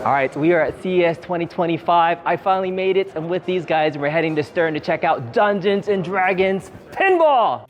All right, so we are at CES 2025. I finally made it. I'm with these guys, and we're heading to Stern to check out Dungeons and Dragons Pinball.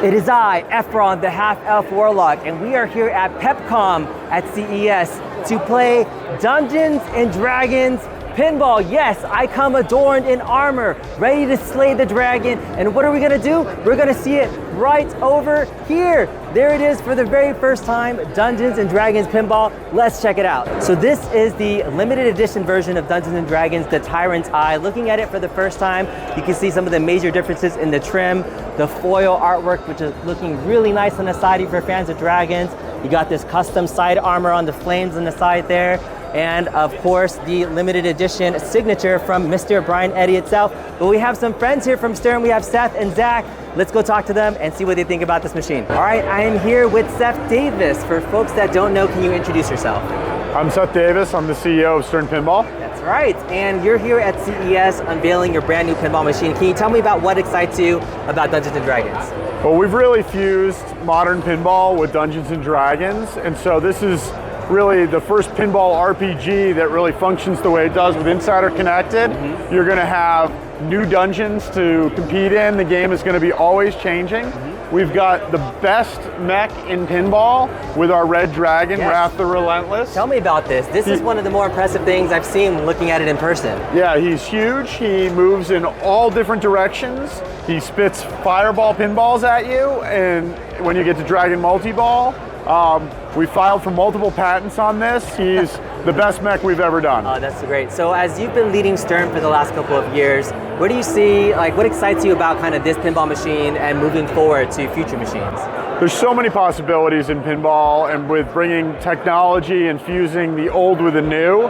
It is I, Efron, the half-elf warlock, and we are here at PepCom at CES to play Dungeons and Dragons Pinball. Yes, I come adorned in armor, ready to slay the dragon. And what are we gonna do? We're gonna see it right over here. There it is for the very first time, Dungeons and Dragons Pinball. Let's check it out. So this is the limited edition version of Dungeons and Dragons, the Tyrant's Eye. Looking at it for the first time, you can see some of the major differences in the trim, the foil artwork, which is looking really nice on the side if you're fans of dragons. You got this custom side armor on the flames on the side there. And of course, the limited edition signature from Mr. Brian Eddy itself. But we have some friends here from Stern. We have Seth and Zach. Let's go talk to them and see what they think about this machine. All right, I am here with Seth Davis. For folks that don't know, can you introduce yourself? I'm Seth Davis. I'm the CEO of Stern Pinball. That's right. And you're here at CES unveiling your brand new pinball machine. Can you tell me about what excites you about Dungeons and Dragons? Well, we've really fused modern pinball with Dungeons and Dragons. And so this is really the first pinball RPG that really functions the way it does with Insider Connected. You're going to have new dungeons to compete in. The game is going to be always changing. We've got the best mech in pinball with our Red Dragon, Wrath the Relentless. Tell me about this. This is one of the more impressive things I've seen looking at it in person. Yeah, he's huge. He moves in all different directions. He spits fireball pinballs at you, and when you get to Dragon Multi-Ball, we filed for multiple patents on this. He's the best mech we've ever done. Oh, that's great. So as you've been leading Stern for the last couple of years, where do you see, what excites you about kind of this pinball machine and moving forward to future machines? There's so many possibilities in pinball, and with bringing technology and fusing the old with the new,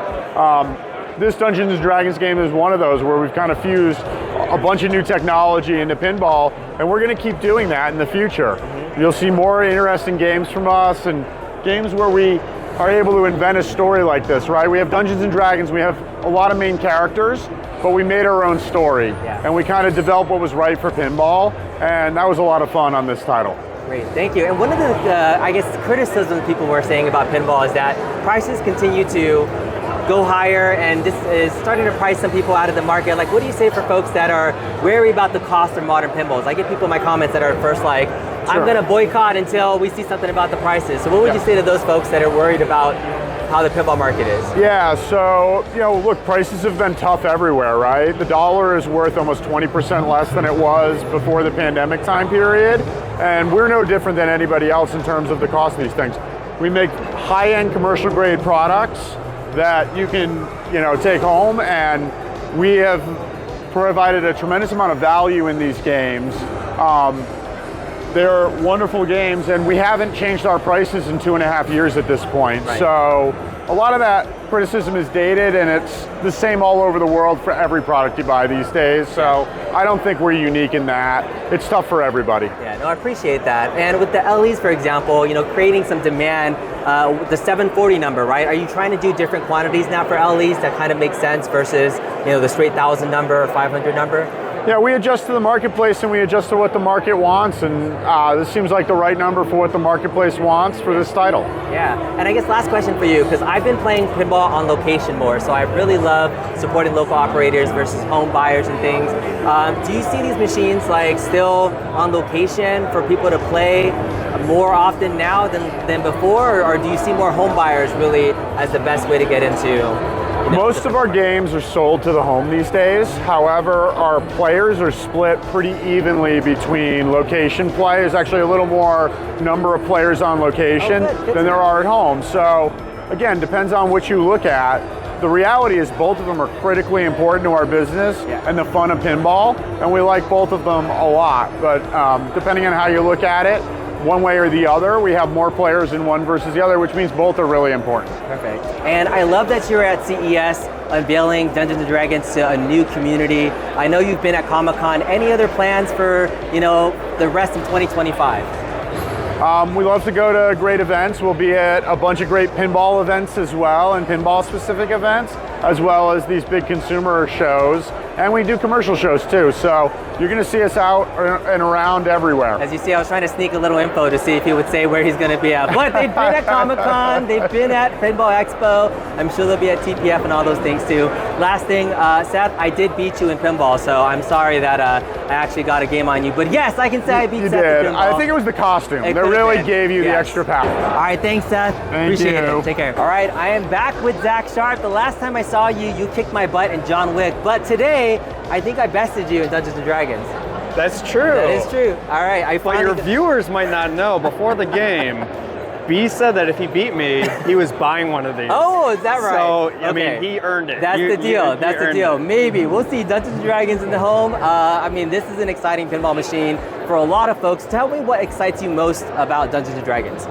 this Dungeons and Dragons game is one of those where we've kind of fused a bunch of new technology into pinball, and we're going to keep doing that in the future. You'll see more interesting games from us, and games where we are able to invent a story like this, right? We have Dungeons and Dragons, we have a lot of main characters, but we made our own story, and we kind of developed what was right for pinball, and that was a lot of fun on this title. Great, thank you. And one of the, I guess, criticisms people were saying about pinball is that prices continue to go higher, and this is starting to price some people out of the market. Like, what do you say for folks that are wary about the cost of modern pinballs? I get people in my comments that are first like, I'm going to boycott until we see something about the prices. So what would you say to those folks that are worried about how the pinball market is? Yeah, so, look, prices have been tough everywhere, right? The dollar is worth almost 20% less than it was before the pandemic time period, and we're no different than anybody else in terms of the cost of these things. We make high-end commercial grade products that you can, take home, and we have provided a tremendous amount of value in these games. They're wonderful games, and we haven't changed our prices in 2.5 years at this point. Right. So a lot of that criticism is dated, and it's the same all over the world for every product you buy these days. So I don't think we're unique in that. It's tough for everybody. Yeah, no, I appreciate that. And with the LEs, for example, creating some demand, the 740 number, right? Are you trying to do different quantities now for LEs that kind of make sense versus, the straight 1,000 number or 500 number? Yeah, we adjust to the marketplace, and we adjust to what the market wants, and this seems like the right number for what the marketplace wants for this title. Yeah, and I guess last question for you, because I've been playing pinball on location more, so I really love supporting local operators versus home buyers and things. Do you see these machines still on location for people to play more often now than before, or do you see more home buyers really as the best way to get into? Most of our games are sold to the home these days. However, our players are split pretty evenly between location play. There's actually a little more number of players on location than there are at home. So again, depends on what you look at. The reality is both of them are critically important to our business and the fun of pinball, and we like both of them a lot. But depending on how you look at it, one way or the other, we have more players in one versus the other, which means both are really important. Perfect. And I love that you're at CES unveiling Dungeons & Dragons to a new community. I know you've been at Comic-Con. Any other plans for, the rest of 2025? We love to go to great events. We'll be at a bunch of great pinball events as well, and pinball-specific events, as well as these big consumer shows. And we do commercial shows too. So you're going to see us out and around everywhere. As you see, I was trying to sneak a little info to see if he would say where he's going to be at. But they've been at Comic-Con, they've been at Pinball Expo. I'm sure they'll be at TPF and all those things too. Last thing, Seth, I did beat you in pinball, so I'm sorry that I actually got a game on you. But yes, I can say I beat Seth in pinball. I think it was the costume that really gave you the extra power. All right, thanks, Seth. Appreciate it. Take care. All right, I am back with Zach Sharpe. The last time I saw you, you kicked my butt in John Wick, but today, I think I bested you in Dungeons & Dragons. That's true. That is true. All right, But your viewers might not know, before the game, B said that if he beat me, he was buying one of these. Oh, is that right? So, I mean, he earned it. That's the deal. That's the deal. Maybe. We'll see. Dungeons & Dragons in the home. I mean, this is an exciting pinball machine for a lot of folks. Tell me what excites you most about Dungeons & Dragons.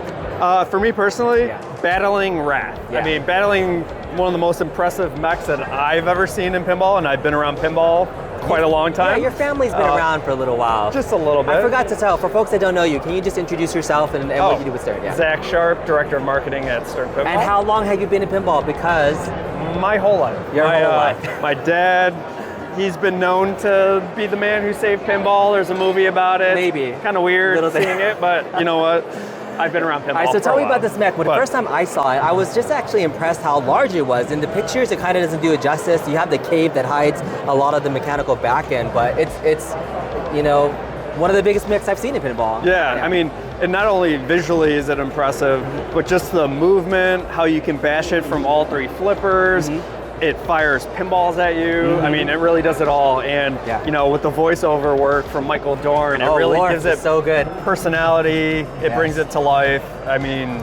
For me personally, battling Wrath. Yeah. I mean, battling one of the most impressive mechs that I've ever seen in pinball, and I've been around pinball quite a long time. Yeah, your family's been around for a little while. Just a little bit. I forgot to tell, for folks that don't know you, can you just introduce yourself and what you do with Stern? Yeah. Zach Sharpe, Director of Marketing at Stern Pinball. And how long have you been in pinball? Because? My whole life. Your whole life. My dad, he's been known to be the man who saved pinball. There's a movie about it. Maybe. Kind of weird seeing it, but you know what? I've been around pinball. All right, so tell me about this mech. When the first time I saw it, I was just actually impressed how large it was. In the pictures, it kind of doesn't do it justice. You have the cave that hides a lot of the mechanical back end, but it's you know, one of the biggest mechs I've seen in pinball. Yeah, I mean, and not only visually is it impressive, but just the movement, how you can bash it from all three flippers. It fires pinballs at you. I mean, it really does it all. And you know, with the voiceover work from Michael Dorn, it really gives it so good personality. It brings it to life. I mean,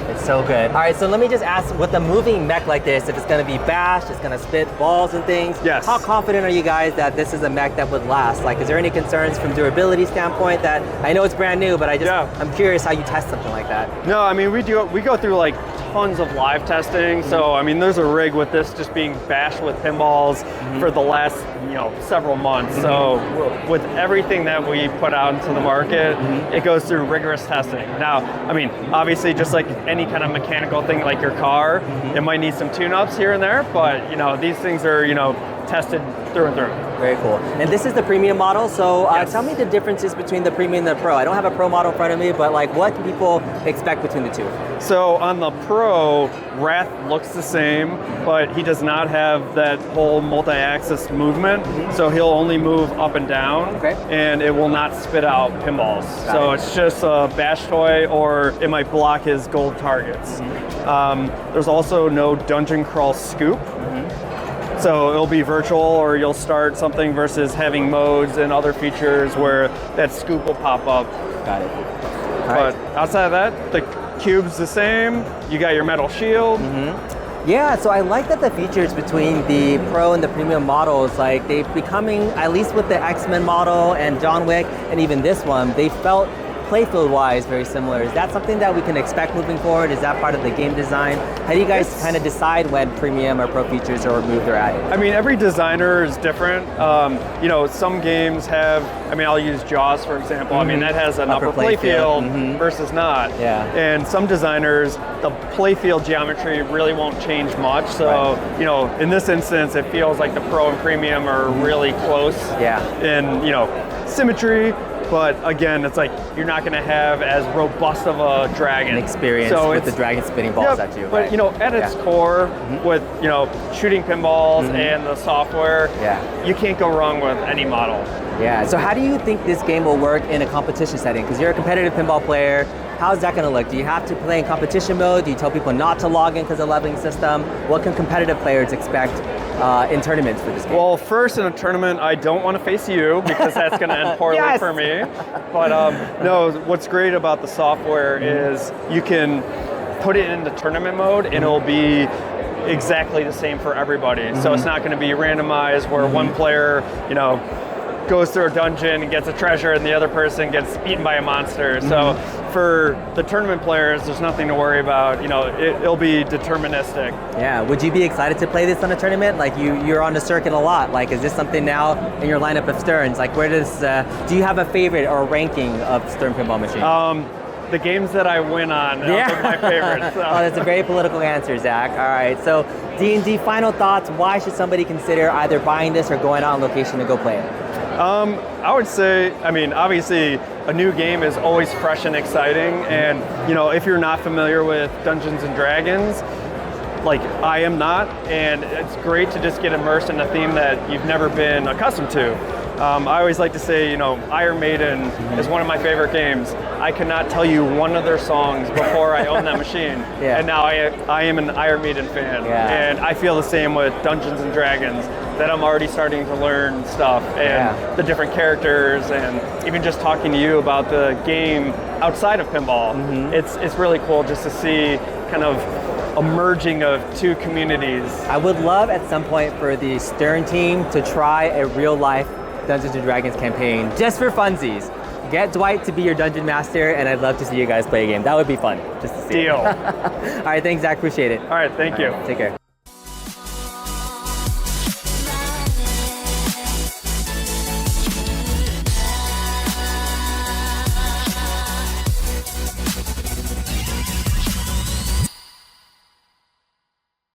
it's so good. All right, so let me just ask, with a moving mech like this, if it's going to be bashed, it's going to spit balls and things. Yes. How confident are you guys that this is a mech that would last? Like, is there any concerns from durability standpoint? That I know it's brand new, but I'm curious how you test something like that. No, I mean, we go through like tons of live testing. So I mean, there's a rig with this just being bashed with pinballs for the last several months. So with everything that we put out into the market, it goes through rigorous testing. Now, I mean, obviously, just like any kind of mechanical thing like your car, it might need some tune-ups here and there, but these things are tested through and through. Very cool. And this is the premium model, so tell me the differences between the premium and the pro. I don't have a pro model in front of me, but like, what can people expect between the two? So on the pro, Wrath looks the same, but he does not have that whole multi-axis movement, so he'll only move up and down, and it will not spit out pinballs. It's just a bash toy, or it might block his gold targets. There's also no dungeon crawl scoop. So it'll be virtual, or you'll start something versus having modes and other features where that scoop will pop up. Got it. But outside of that, the cube's the same. You got your metal shield. Yeah, so I like that the features between the Pro and the Premium models, like they're becoming, at least with the X-Men model and John Wick, and even this one, they felt playfield-wise very similar. Is that something that we can expect moving forward? Is that part of the game design? How do you guys kind of decide when Premium or Pro features are removed or added? I mean, every designer is different. Some games have, I mean, I'll use Jaws for example. I mean, that has an upper playfield versus not. And some designers, the playfield geometry really won't change much. So, in this instance, it feels like the Pro and Premium are really close in, symmetry. But again, it's like you're not going to have as robust of a dragon experience with the dragon spinning balls at you. But at its core, with shooting pinballs and the software, you can't go wrong with any model. Yeah. So how do you think this game will work in a competition setting? Because you're a competitive pinball player. How's that going to look? Do you have to play in competition mode? Do you tell people not to log in because of the leveling system? What can competitive players expect in tournaments for this game? Well, first in a tournament, I don't want to face you because that's going to end poorly for me. But no, what's great about the software is you can put it into tournament mode and it'll be exactly the same for everybody. So it's not going to be randomized where one player, goes through a dungeon and gets a treasure and the other person gets eaten by a monster. So for the tournament players, there's nothing to worry about. It'll be deterministic. Yeah, would you be excited to play this on a tournament? Like you're on the circuit a lot. Like, is this something now in your lineup of Sterns? Like, where does, do you have a favorite or a ranking of Stern Pinball machines? The games that I win on are my favorites. So. Oh, that's a very political answer, Zach. All right, so D&D, final thoughts. Why should somebody consider either buying this or going out on location to go play it? I would say, I mean, obviously a new game is always fresh and exciting, and you know, if you're not familiar with Dungeons and Dragons, like I am not, and it's great to just get immersed in a theme that you've never been accustomed to. I always like to say, you know, Iron Maiden is one of my favorite games. I could not tell you one of their songs before I owned that machine, and now I am an Iron Maiden fan, and I feel the same with Dungeons and Dragons, that I'm already starting to learn stuff and the different characters, and even just talking to you about the game outside of pinball. It's really cool just to see kind of a merging of two communities. I would love at some point for the Stern team to try a real life Dungeons and Dragons campaign just for funsies. Get Dwight to be your dungeon master, and I'd love to see you guys play a game. That would be fun, just to see. Deal. All right, thanks, Zach. Appreciate it. All right, thank you. Take care.